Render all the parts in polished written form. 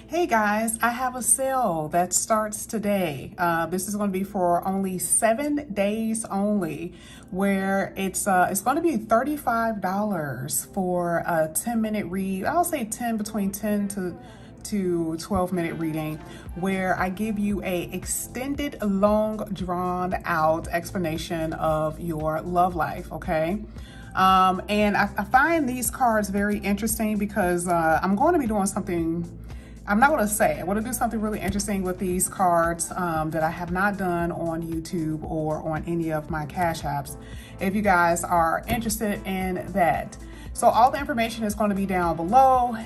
Hey guys, I have a sale that starts today. This is going to be for only 7 days only, where it's going to be $35 for a 10-minute read. I'll say 10 between 10 to 12-minute reading, where I give you a extended, long, drawn out explanation of your love life. Okay. And I find these cards very interesting because I'm going to be doing something. I'm not going to say. I want to do something really interesting with these cards that I have not done on YouTube or on any of my Cash Apps, if you guys are interested in that. So all the information is going to be down below.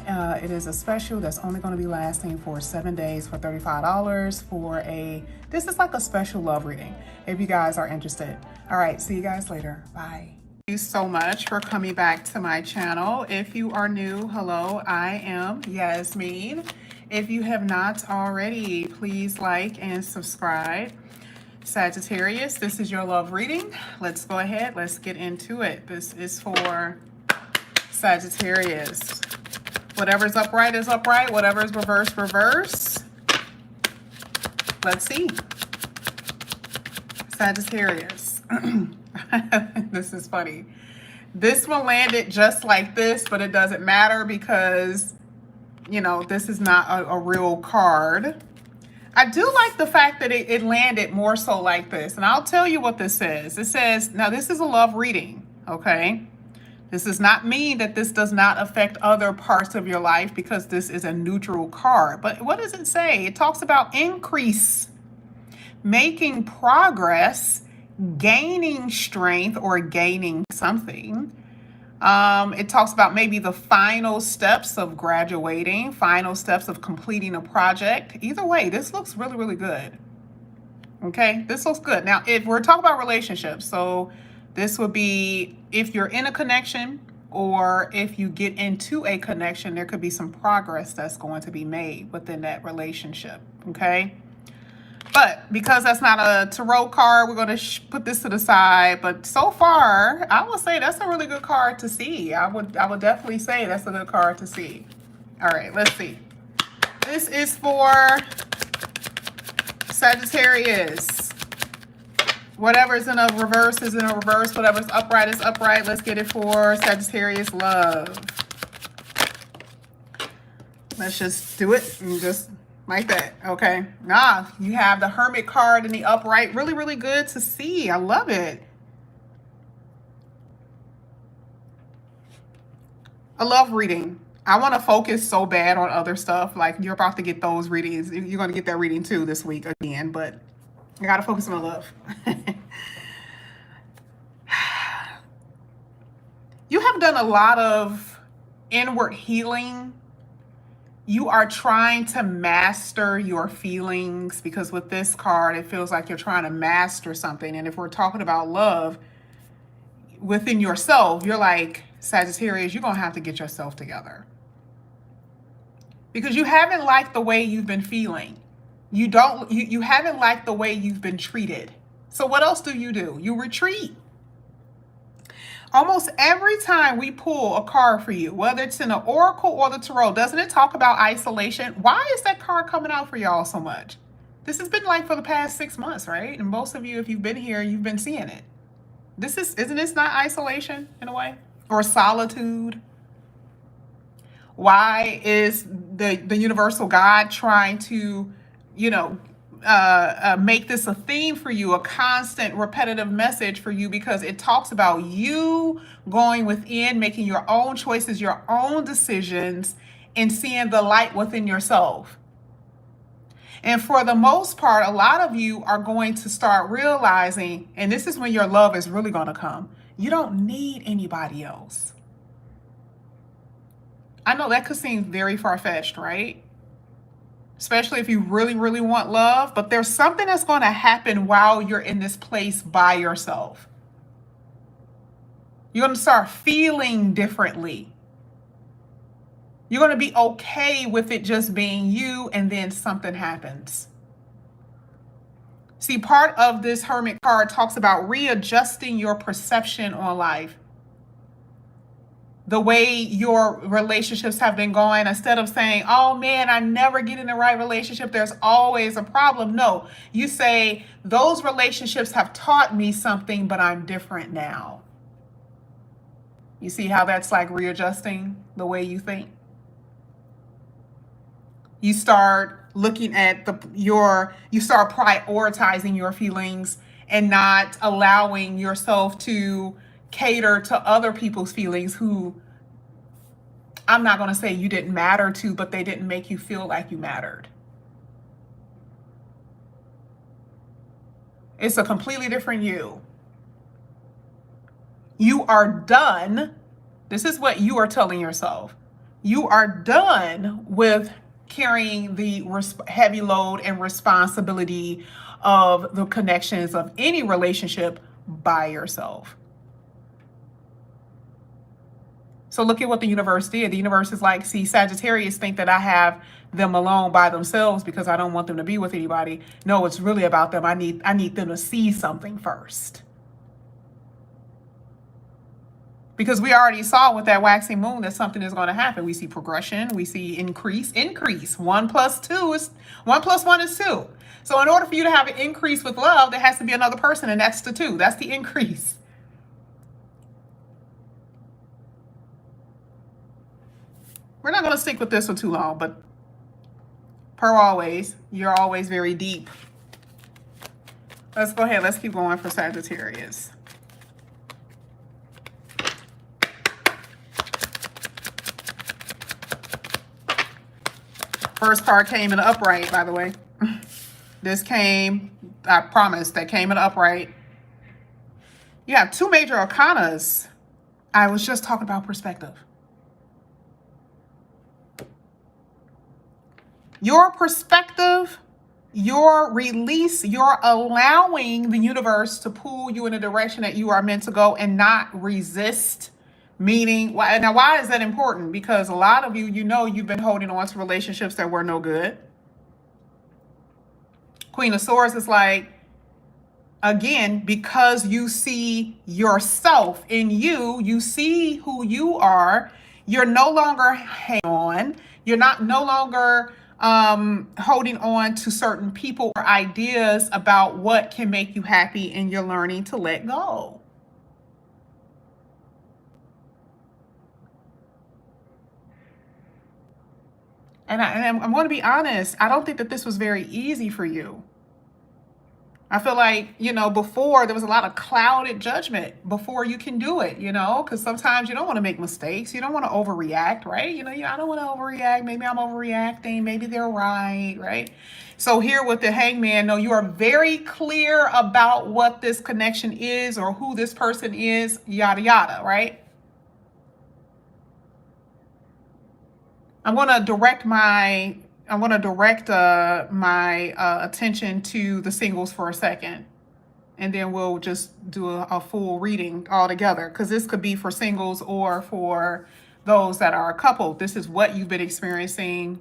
It is a special that's only going to be lasting for 7 days for $35 for this is like a special love reading, if you guys are interested. All right, see you guys later. Bye. Thank you so much for coming back to my channel. If you are new, hello, I am Yasmin. If you have not already, please like and subscribe. Sagittarius, this is your love reading. Let's go ahead, let's get into it. This is for Sagittarius. Whatever's upright is upright, whatever's reverse, reverse. Let's see. Sagittarius. This is funny. This one landed just like this, but it doesn't matter because, you know, this is not a real card. I do like the fact that it landed more so like this. And I'll tell you what this says. It says, now this is a love reading, okay? This does not mean that this does not affect other parts of your life because this is a neutral card. But what does it say? It talks about increase, making progress, gaining strength or gaining something. It talks about maybe the final steps of graduating, final steps of completing a project. Either way, this looks really, really good. Okay, this looks good. Now, if we're talking about relationships, so this would be if you're in a connection or if you get into a connection, there could be some progress that's going to be made within that relationship. Okay. But because that's not a tarot card, we're going to put this to the side. But so far, I would say that's a really good card to see. I would definitely say that's a good card to see. All right, let's see. This is for Sagittarius. Whatever's in a reverse is in a reverse. Whatever's upright is upright. Let's get it for Sagittarius love. Let's just do it and just like that. Okay. You have the hermit card in the upright. Really, really good to see. I love it. A love reading. I want to focus so bad on other stuff. Like you're about to get those readings. You're going to get that reading too this week again, but I got to focus on love. You have done a lot of inward healing. You are trying to master your feelings because with this card, it feels like you're trying to master something. And if we're talking about love within yourself, you're like, Sagittarius, you're going to have to get yourself together. Because you haven't liked the way you've been feeling. You haven't liked the way you've been treated. So what else do? You retreat. Almost every time we pull a card for you, whether it's in the oracle or the tarot, doesn't it talk about isolation? Why is that card coming out for y'all so much? This has been like for the past 6 months, right? And most of you, if you've been here, you've been seeing it. Isn't this not isolation in a way? Or solitude? Why is the universal God trying to, make this a theme for you, a constant repetitive message for you, because it talks about you going within, making your own choices, your own decisions, and seeing the light within yourself. And for the most part, a lot of you are going to start realizing, and this is when your love is really going to come, you don't need anybody else. I know that could seem very far-fetched, right? Especially if you really, really want love, but there's something that's going to happen while you're in this place by yourself. You're going to start feeling differently. You're going to be okay with it just being you, and then something happens. See, part of this Hermit card talks about readjusting your perception on life. the way your relationships have been going, instead of saying, oh man, I never get in the right relationship, there's always a problem. No, you say, those relationships have taught me something, but I'm different now. You see how that's like readjusting the way you think? You start looking at you start prioritizing your feelings and not allowing yourself to cater to other people's feelings who, I'm not going to say you didn't matter to, but they didn't make you feel like you mattered. It's a completely different you. You are done. This is what you are telling yourself. You are done with carrying the heavy load and responsibility of the connections of any relationship by yourself. So look at what the universe did. The universe is like, see, Sagittarius think that I have them alone by themselves because I don't want them to be with anybody. No, it's really about them. I need them to see something first. Because we already saw with that waxing moon that something is going to happen. We see progression. We see increase. 1 + 2 is 1 + 1 is 2. So in order for you to have an increase with love, there has to be another person, and that's the 2. That's the increase. We're not going to stick with this for too long, but per always, you're always very deep. Let's go ahead. Let's keep going for Sagittarius. First card came in upright, by the way. This came, I promise, that came in upright. You have 2 major arcanas. I was just talking about perspective. Your perspective, your release, you're allowing the universe to pull you in a direction that you are meant to go and not resist. Meaning, now why is that important? Because a lot of you, you've been holding on to relationships that were no good. Queen of Swords is like, again, because you see yourself in you, you see who you are, you're no longer hanging on, you're no longer holding on to certain people or ideas about what can make you happy, and you're learning to let go. And I'm going to be honest, I don't think that this was very easy for you. I feel like, before there was a lot of clouded judgment before you can do it, because sometimes you don't want to make mistakes. You don't want to overreact, right? I don't want to overreact. Maybe I'm overreacting. Maybe they're right? So here with the Hangman, no, you are very clear about what this connection is or who this person is, yada, yada, right? I'm going to direct my attention to the singles for a second, and then we'll just do a full reading all together, because this could be for singles or for those that are a couple. This is what you've been experiencing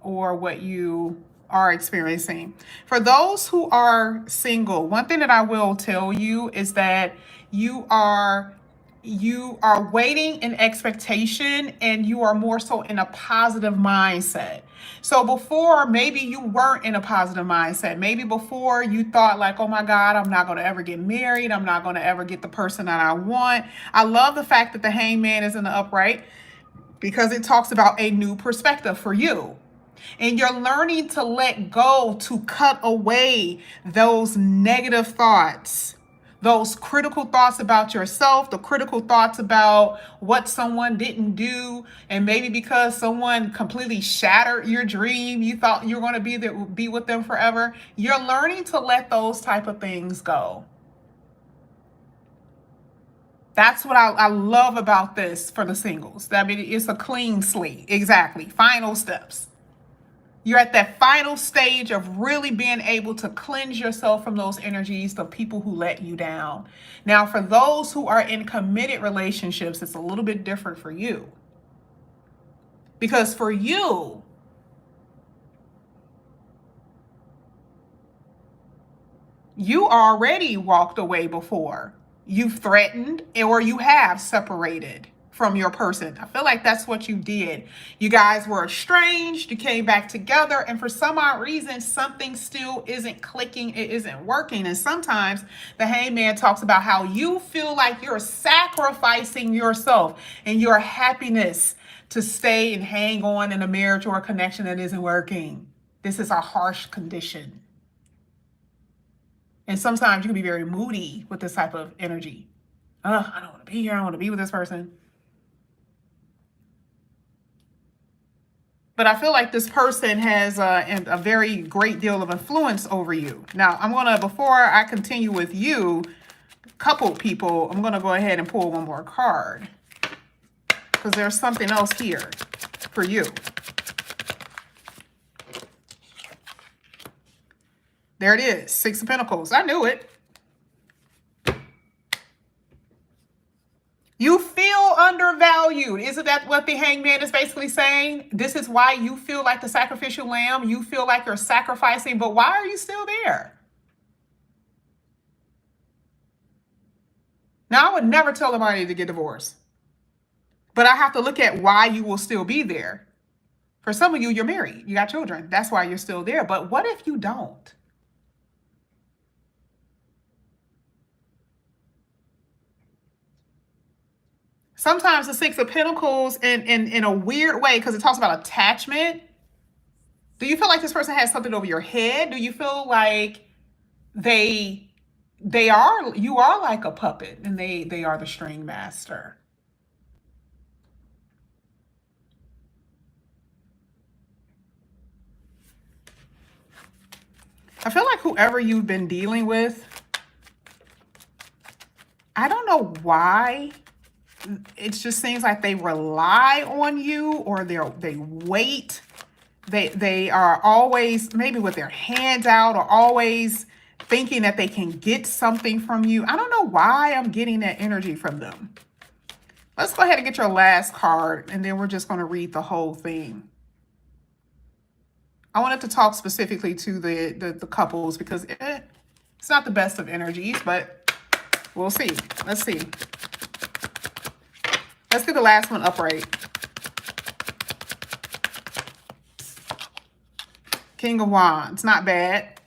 or what you are experiencing. For those who are single, one thing that I will tell you is that you are waiting in expectation, and you are more so in a positive mindset. So before, maybe you weren't in a positive mindset. Maybe before you thought like, oh my God, I'm not going to ever get married. I'm not going to ever get the person that I want. I love the fact that the Hangman is in the upright, because it talks about a new perspective for you. And you're learning to let go, to cut away those negative thoughts, those critical thoughts about yourself, the critical thoughts about what someone didn't do, and maybe because someone completely shattered your dream, you thought you were going to be with them forever. You're learning to let those type of things go. That's what I love about this for the singles. I mean, it's a clean slate. Exactly. Final steps. You're at that final stage of really being able to cleanse yourself from those energies, the people who let you down. Now, for those who are in committed relationships, it's a little bit different for you. Because for you, you already walked away before. You've threatened, or you have separated from your person. I feel like that's what you did. You guys were estranged, you came back together, and for some odd reason, something still isn't clicking, it isn't working. And sometimes the hangman talks about how you feel like you're sacrificing yourself and your happiness to stay and hang on in a marriage or a connection that isn't working. This is a harsh condition. And sometimes you can be very moody with this type of energy. I don't want to be here. I want to be with this person. But I feel like this person has a very great deal of influence over you. Now, I'm going to, before I continue with you, coupled people, I'm going to go ahead and pull one more card. Because there's something else here for you. There it is, Six of Pentacles. I knew it. You feel undervalued. Isn't that what the hangman is basically saying? This is why you feel like the sacrificial lamb. You feel like you're sacrificing, but why are you still there? Now, I would never tell somebody to get divorced, but I have to look at why you will still be there. For some of you, you're married. You got children. That's why you're still there. But what if you don't? Sometimes the Six of Pentacles, in a weird way, because it talks about attachment. Do you feel like this person has something over your head? Do you feel like you are like a puppet and they are the string master? I feel like whoever you've been dealing with, I don't know why. It just seems like they rely on you, or they wait. They are always maybe with their hands out, or always thinking that they can get something from you. I don't know why I'm getting that energy from them. Let's go ahead and get your last card, and then we're just going to read the whole thing. I wanted to talk specifically to the couples because it's not the best of energies, but we'll see. Let's see. Let's do the last one upright. King of Wands. Not bad.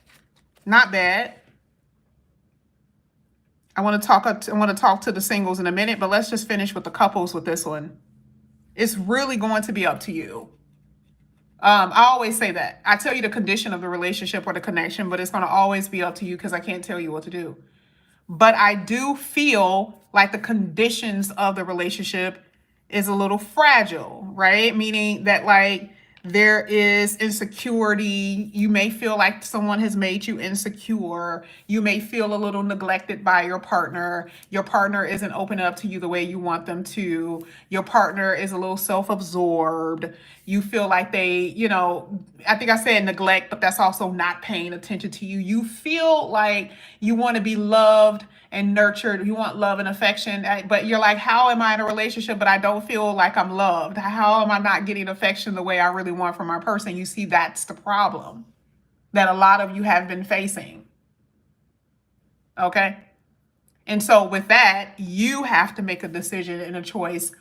Not bad. I want to talk to the singles in a minute, but let's just finish with the couples with this one. It's really going to be up to you. I always say that. I tell you the condition of the relationship or the connection, but it's going to always be up to you because I can't tell you what to do. But I do feel like the conditions of the relationship is a little fragile, right? Meaning that like there is insecurity. You may feel like someone has made you insecure. You may feel a little neglected by your partner. Your partner isn't open up to you the way you want them to. Your partner is a little self-absorbed. You feel like they, I think I said neglect, but that's also not paying attention to you. You feel like you want to be loved and nurtured. You want love and affection, but you're like, how am I in a relationship, but I don't feel like I'm loved? How am I not getting affection the way I really want from my person? You see, that's the problem that a lot of you have been facing. Okay. And so with that, you have to make a decision and a choice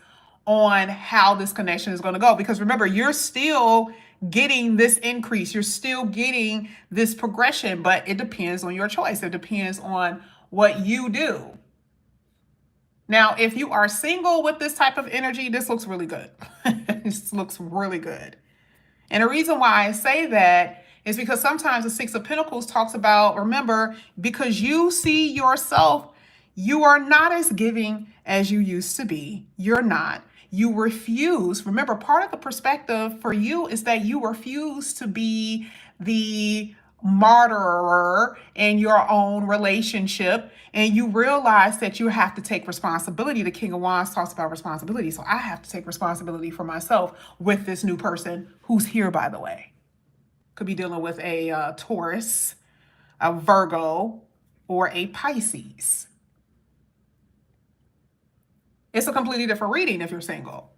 on how this connection is going to go. Because remember, you're still getting this increase. You're still getting this progression, but it depends on your choice. It depends on what you do. Now, if you are single with this type of energy, this looks really good. This looks really good. And the reason why I say that is because sometimes the Six of Pentacles talks about, remember, because you see yourself, you are not as giving as you used to be. You're not. You refuse. Remember, part of the perspective for you is that you refuse to be the martyrer in your own relationship, and you realize that you have to take responsibility. The King of Wands talks about responsibility. So I have to take responsibility for myself with this new person who's here, by the way. Could be dealing with a Taurus, a Virgo, or a Pisces. It's a completely different reading if you're single.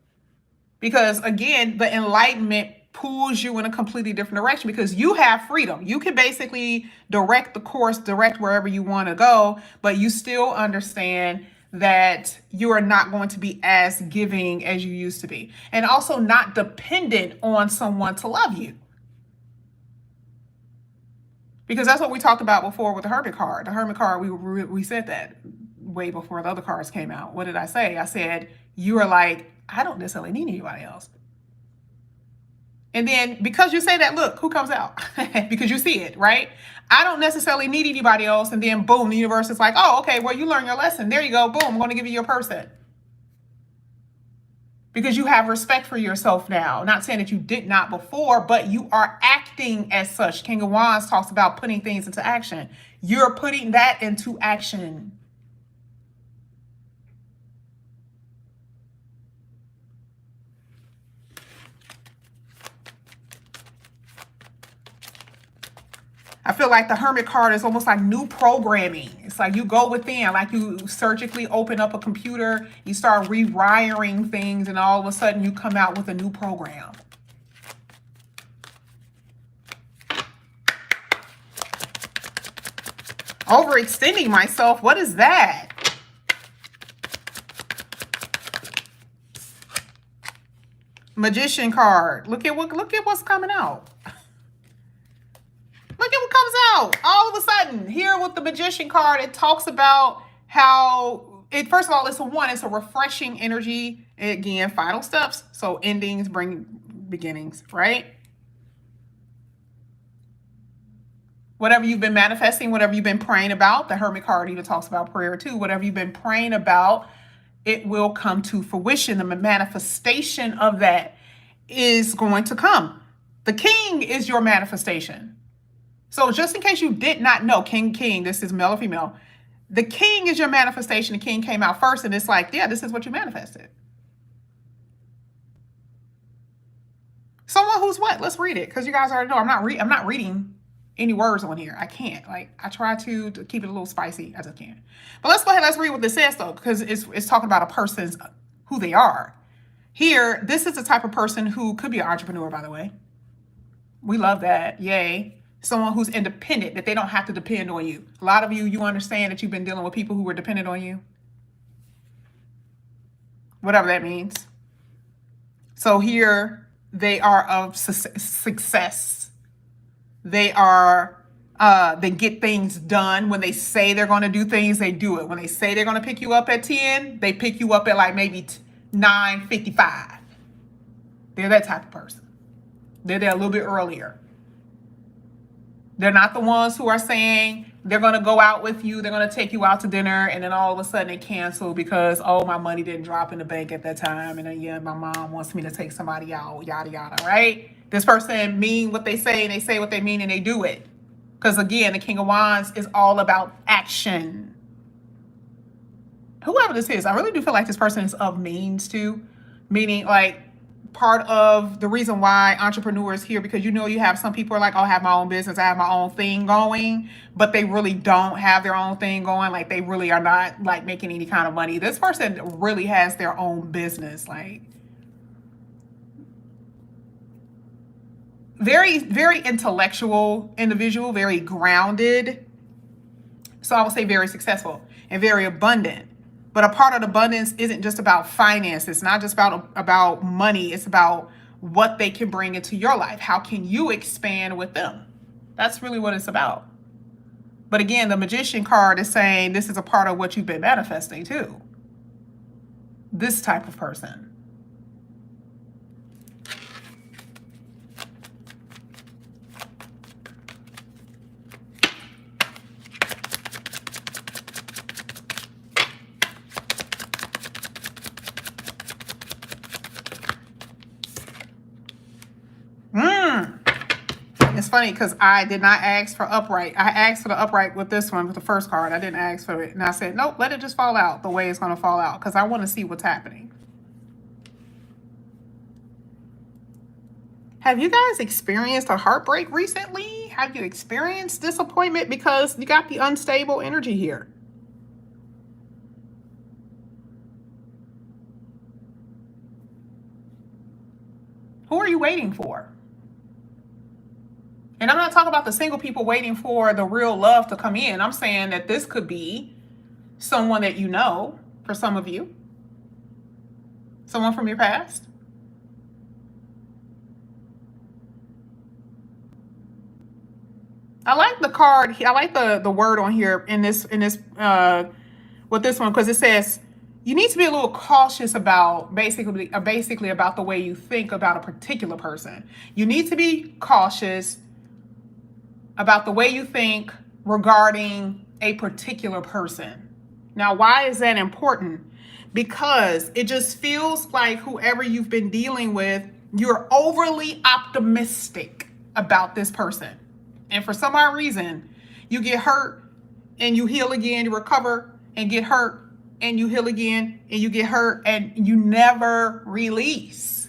Because again, the enlightenment pulls you in a completely different direction because you have freedom. You can basically direct the course, direct wherever you want to go, but you still understand that you are not going to be as giving as you used to be, and also not dependent on someone to love you. Because that's what we talked about before with the Hermit card. The Hermit card, we said that way before the other cards came out. What did I say? I said, you are like, I don't necessarily need anybody else. And then because you say that, look, who comes out? Because you see it, right? I don't necessarily need anybody else. And then boom, the universe is like, oh, okay, well, you learned your lesson. There you go. Boom, I'm going to give you your person. Because you have respect for yourself now. Not saying that you did not before, but you are acting as such. King of Wands talks about putting things into action. You're putting that into action. I feel like the Hermit card is almost like new programming. It's like you go within, like you surgically open up a computer, you start rewiring things, and all of a sudden you come out with a new program. Overextending myself, what is that? Magician card. Look at what's coming out. Look at what comes out. All of a sudden, here with the Magician card, it talks about how first of all, it's a refreshing energy. Again, final steps. So endings bring beginnings, right? Whatever you've been manifesting, whatever you've been praying about, the Hermit card even talks about prayer too. Whatever you've been praying about, it will come to fruition. The manifestation of that is going to come. The King is your manifestation. So just in case you did not know, King, this is male or female. The King is your manifestation. The King came out first, and it's like, yeah, this is what you manifested. Someone who's what? Let's read it, because you guys already know I'm not reading any words on here. I can't. Like, I try to keep it a little spicy as I can. But let's go ahead. Let's read what this says, though, because it's talking about a person's who they are. Here, this is the type of person who could be an entrepreneur, by the way. We love that. Yay. Someone who's independent, that they don't have to depend on you. A lot of you understand that you've been dealing with people who were dependent on you. Whatever that means. So here, they are of success. They are, they get things done. When they say they're going to do things, they do it. When they say they're going to pick you up at 10, they pick you up at like maybe 9:55. They're that type of person. They're there a little bit earlier. They're not the ones who are saying they're going to go out with you. They're going to take you out to dinner. And then all of a sudden they cancel because, oh, my money didn't drop in the bank at that time. And then, yeah, my mom wants me to take somebody out, yada, yada, right? This person mean what they say, and they say what they mean, and they do it. Because, again, the King of Wands is all about action. Whoever this is, I really do feel like this person is of means too. Meaning, like, part of the reason why entrepreneurs here, because you have some people are like, oh, I have my own business, I have my own thing going, but they really don't have their own thing going. Like, they really are not like making any kind of money. This person really has their own business, like very, very intellectual individual, very grounded. So I would say very successful and very abundant. But a part of the abundance isn't just about finance. It's not just about money. It's about what they can bring into your life. How can you expand with them? That's really what it's about. But again, the Magician card is saying this is a part of what you've been manifesting too. This type of person. It's funny because I did not ask for upright. I asked for the upright with this one, with the first card. I didn't ask for it. And I said, nope, let it just fall out the way it's going to fall out because I want to see what's happening. Have you guys experienced a heartbreak recently? Have you experienced disappointment because you got the unstable energy here? Who are you waiting for? And I'm not talking about the single people waiting for the real love to come in. I'm saying that this could be someone that you know. for some of you. Someone from your past. I like the card. I like the word on here in this with this one, because it says you need to be a little cautious about basically about the way you think about a particular person. You need to be cautious about the way you think regarding a particular person. Now, why is that important? Because it just feels like whoever you've been dealing with, you're overly optimistic about this person. And for some odd reason, you get hurt and you heal again, you recover and get hurt and you heal again and you get hurt and you never release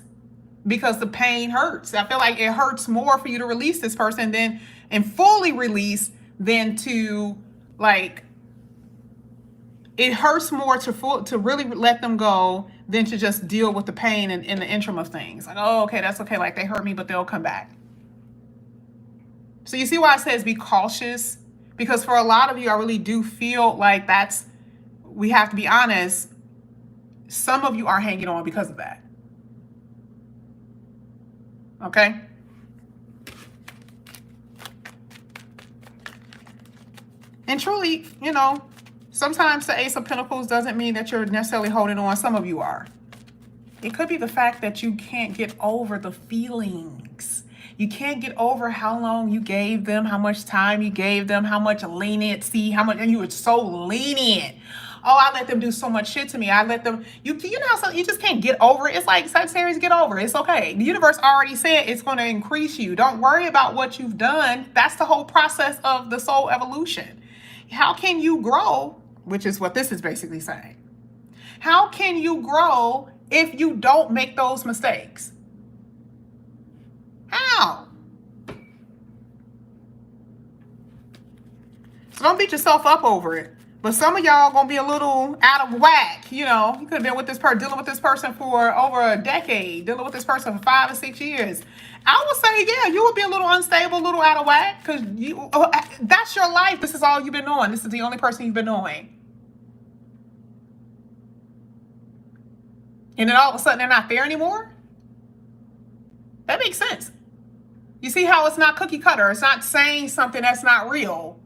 because the pain hurts. I feel like it hurts more for you to release this person and fully release than to like, it hurts more to really let them go than to just deal with the pain in the interim of things. Like, oh, okay, that's okay. Like they hurt me, but they'll come back. So you see why it says be cautious? Because for a lot of you, I really do feel like we have to be honest. Some of you are hanging on because of that. Okay? And truly, sometimes the Ace of Pentacles doesn't mean that you're necessarily holding on. Some of you are. It could be the fact that you can't get over the feelings. You can't get over how long you gave them, how much time you gave them, how much leniency, and you were so lenient. Oh, I let them do so much shit to me. I let them, you just can't get over it. It's like Sagittarius, get over it. It's okay. The universe already said it's going to increase you. Don't worry about what you've done. That's the whole process of the soul evolution. How can you grow, which is what this is basically saying. How can you grow if you don't make those mistakes? How? So don't beat yourself up over it. But some of y'all gonna be a little out of whack. You could have been with this person, dealing with this person for over a decade, dealing with this person for 5 or 6 years. I would say, yeah, you would be a little unstable, a little out of whack, because that's your life. This is all you've been knowing. This is the only person you've been knowing. And then all of a sudden they're not there anymore? That makes sense. You see how it's not cookie cutter. It's not saying something that's not real.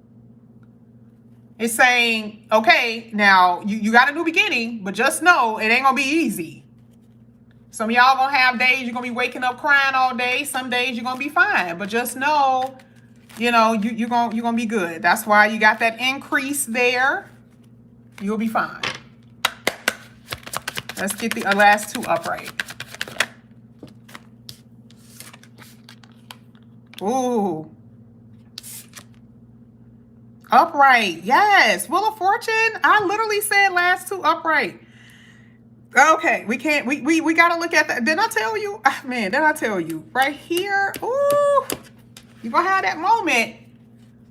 It's saying, okay, now you got a new beginning, but just know it ain't gonna be easy. Some of y'all gonna have days you're gonna be waking up crying all day. Some days you're gonna be fine, but just know, you're gonna be good. That's why you got that increase there. You'll be fine. Let's get the last two upright. Ooh. Upright. Yes. Wheel of Fortune. I literally said last two upright. Okay. We can't, we got to look at that. Didn't I tell you? Man, didn't I tell you? Right here. Ooh. You're going to have that moment.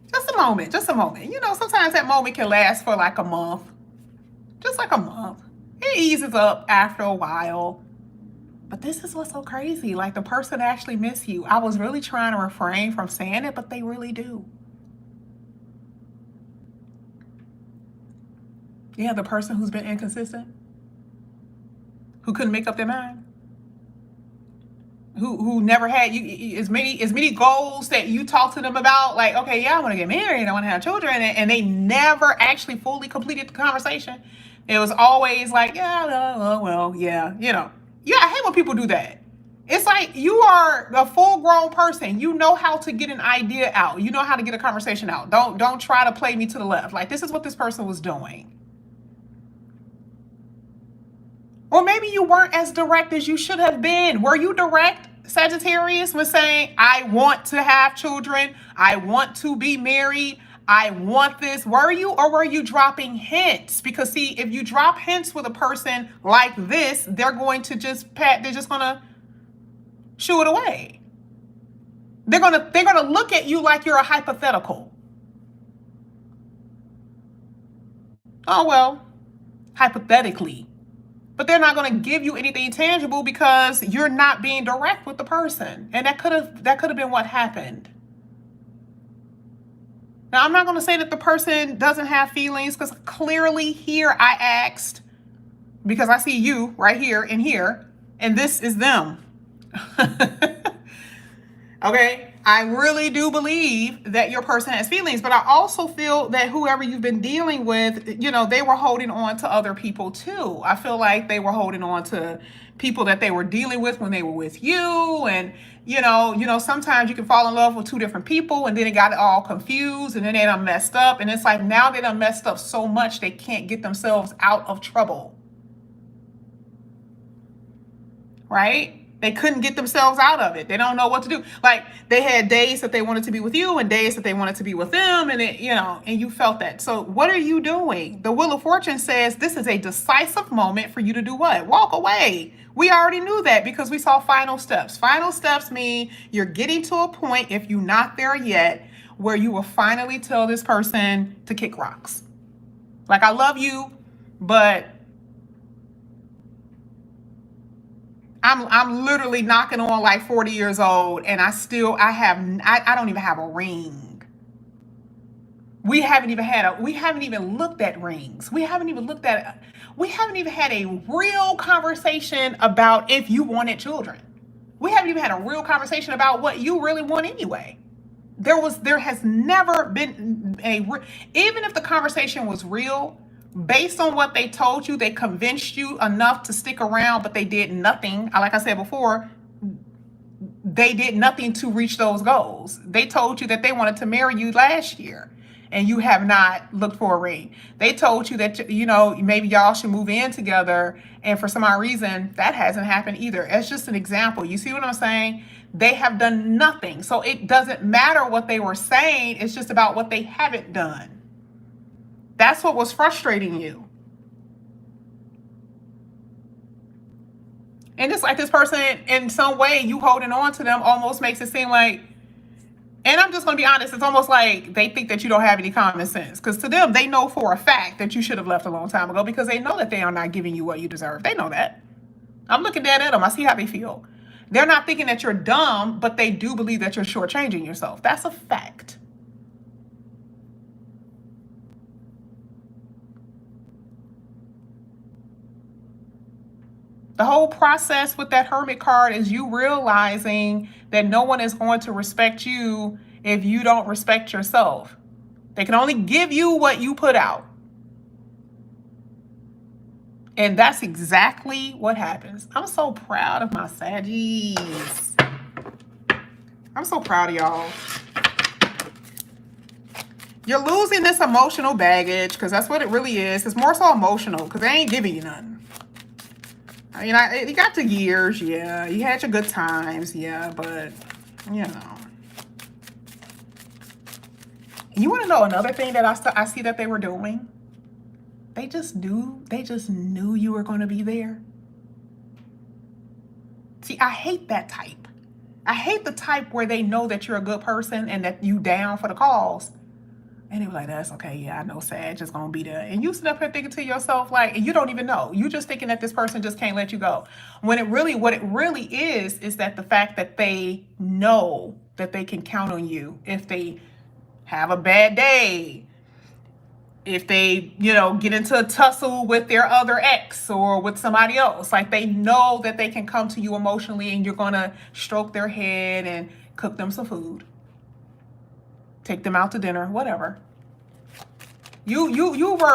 Just a moment. Just a moment. Sometimes that moment can last for like a month. Just like a month. It eases up after a while. But this is what's so crazy. Like the person actually miss you. I was really trying to refrain from saying it, but they really do. Yeah, the person who's been inconsistent, who couldn't make up their mind, who never had as many goals that you talk to them about, like, okay, yeah, I want to get married, I want to have children, and they never actually fully completed the conversation. It was always like, yeah, well, yeah, Yeah, I hate when people do that. It's like you are a full-grown person. You know how to get an idea out. You know how to get a conversation out. Don't try to play me to the left. Like, this is what this person was doing. Or maybe you weren't as direct as you should have been. Were you direct, Sagittarius, with saying, I want to have children, I want to be married, I want this? Were you, or were you dropping hints? Because see, if you drop hints with a person like this, they're going to they're just gonna shoo it away. They're gonna look at you like you're a hypothetical. Oh, well, hypothetically. But they're not going to give you anything tangible because you're not being direct with the person. And that could have been what happened. Now, I'm not going to say that the person doesn't have feelings, because clearly here I asked, because I see you right here and here, and this is them. Okay, I really do believe that your person has feelings, but I also feel that whoever you've been dealing with, you know, they were holding on to other people too. I feel like they were holding on to people that they were dealing with when they were with you. And sometimes you can fall in love with two different people and then it got all confused and then they done messed up. And it's like now they done messed up so much they can't get themselves out of trouble. Right? They couldn't get themselves out of it. They don't know what to do. Like they had days that they wanted to be with you and days that they wanted to be with them. And and you felt that. So what are you doing? The Wheel of Fortune says this is a decisive moment for you to do what? Walk away. We already knew that because we saw final steps. Final steps mean you're getting to a point, if you're not there yet, where you will finally tell this person to kick rocks. Like, I love you, but I'm literally knocking on like 40 years old and I don't even have a ring. We haven't even looked at rings. We haven't even had a real conversation about if you wanted children. We haven't even had a real conversation about what you really want anyway. There has never been even if the conversation was real, based on what they told you, they convinced you enough to stick around, but they did nothing. Like I said before, they did nothing to reach those goals. They told you that they wanted to marry you last year and you have not looked for a ring. They told you that, maybe y'all should move in together. And for some odd reason, that hasn't happened either. It's just an example. You see what I'm saying? They have done nothing. So it doesn't matter what they were saying. It's just about what they haven't done. That's what was frustrating you. And just like this person, in some way, you holding on to them almost makes it seem like, and I'm just going to be honest, it's almost like they think that you don't have any common sense. Because to them, they know for a fact that you should have left a long time ago because they know that they are not giving you what you deserve. They know that. I'm looking dead at them. I see how they feel. They're not thinking that you're dumb, but they do believe that you're shortchanging yourself. That's a fact. The whole process with that hermit card is you realizing that no one is going to respect you if you don't respect yourself. They can only give you what you put out. And that's exactly what happens. I'm so proud of my Saggies. I'm so proud of y'all. You're losing this emotional baggage because that's what it really is. It's more so emotional because they ain't giving you nothing. I mean, you got the years, yeah. You had your good times, yeah, but, You want to know another thing that I see that they were doing? They just knew you were going to be there. See, I hate that type. I hate the type where they know that you're a good person and that you down for the cause. And they were like, that's okay. Yeah, I know Sag is going to be there. And you sit up here thinking to yourself, like, and you don't even know. You just thinking that this person just can't let you go. What it really is that the fact that they know that they can count on you if they have a bad day, if they, get into a tussle with their other ex or with somebody else. Like, they know that they can come to you emotionally and you're going to stroke their head and cook them some food. Take them out to dinner, whatever. You were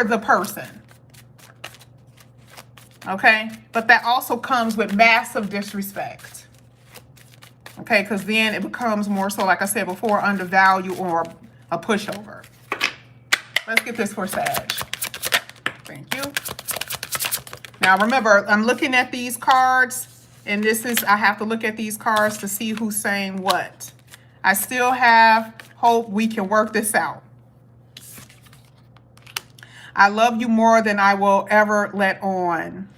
the person. Okay? But that also comes with massive disrespect. Okay, because then it becomes more so, like I said before, undervalue or a pushover. Let's get this for Sag. Thank you. Now remember, I'm looking at these cards. And I have to look at these cards to see who's saying what. I still have hope we can work this out. I love you more than I will ever let on.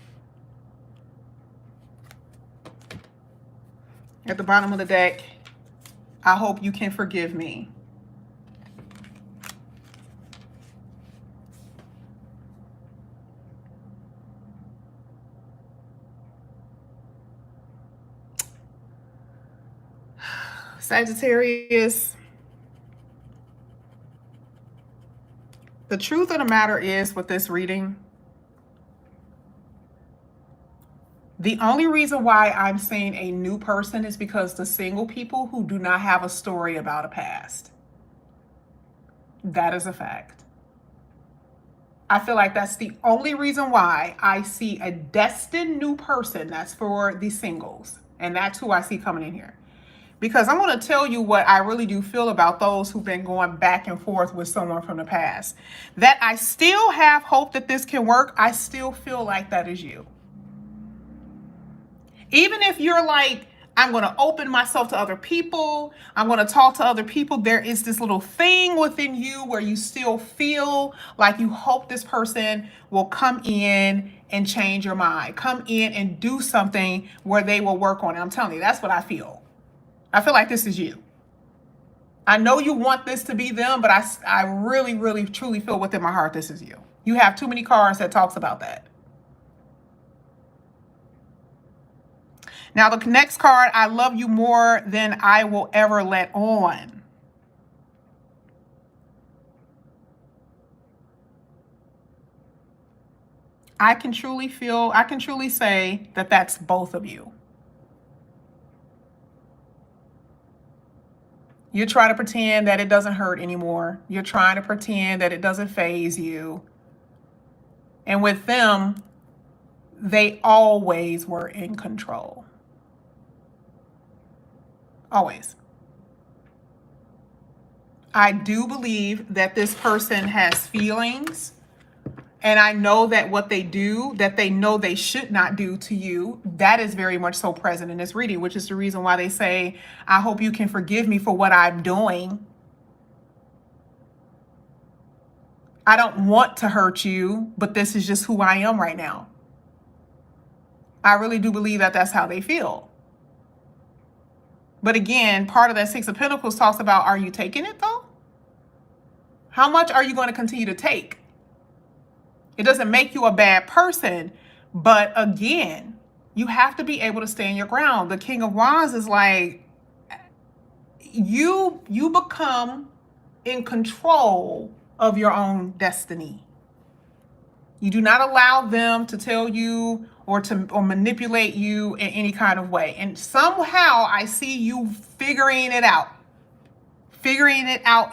At the bottom of the deck, I hope you can forgive me. Sagittarius, The truth of the matter is with this reading, the only reason why I'm saying a new person is because the single people who do not have a story about a past. That is a fact. I feel like that's the only reason why I see a destined new person. That's for the singles. And that's who I see coming in here. Because I'm going to tell you what I really do feel about those who've been going back and forth with someone from the past. That I still have hope that this can work. I still feel like that is you. Even if you're like, I'm going to open myself to other people, I'm going to talk to other people, there is this little thing within you where you still feel like you hope this person will come in and change your mind, come in and do something where they will work on it. I'm telling you, that's what I feel. I feel like this is you. I know you want this to be them, but I really, really, truly feel within my heart this is you. You have too many cards that talks about that. Now, the next card, I love you more than I will ever let on. I can truly say that that's both of you. You're trying to pretend that it doesn't hurt anymore. You're trying to pretend that it doesn't faze you. And with them, they always were in control. Always. I do believe that this person has feelings. And I know that what they do, that they know they should not do to you, that is very much so present in this reading, which is the reason why they say, I hope you can forgive me for what I'm doing. I don't want to hurt you, but this is just who I am right now. I really do believe that that's how they feel. But again, part of that Six of Pentacles talks about, are you taking it though? How much are you going to continue to take? It doesn't make you a bad person, but again, you have to be able to stand your ground. The King of Wands is like, you become in control of your own destiny. You do not allow them to tell you or manipulate you in any kind of way. And somehow I see you figuring it out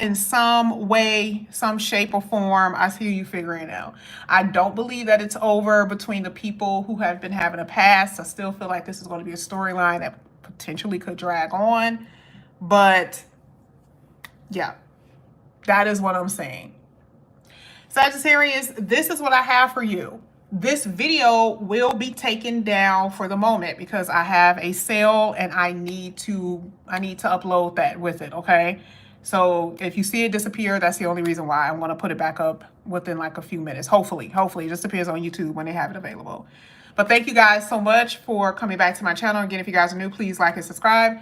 in some way, some shape or form. I see you figuring it out. I don't believe that it's over between the people who have been having a past. I still feel like this is going to be a storyline that potentially could drag on. But yeah, that is what I'm saying. Sagittarius, this is what I have for you. This video will be taken down for the moment because I have a sale and I need to upload that with it, okay? So if you see it disappear, that's the only reason why. I want to put it back up within like a few minutes. Hopefully. It just depends on YouTube when they have it available. But thank you guys so much for coming back to my channel. Again, if you guys are new, please like and subscribe.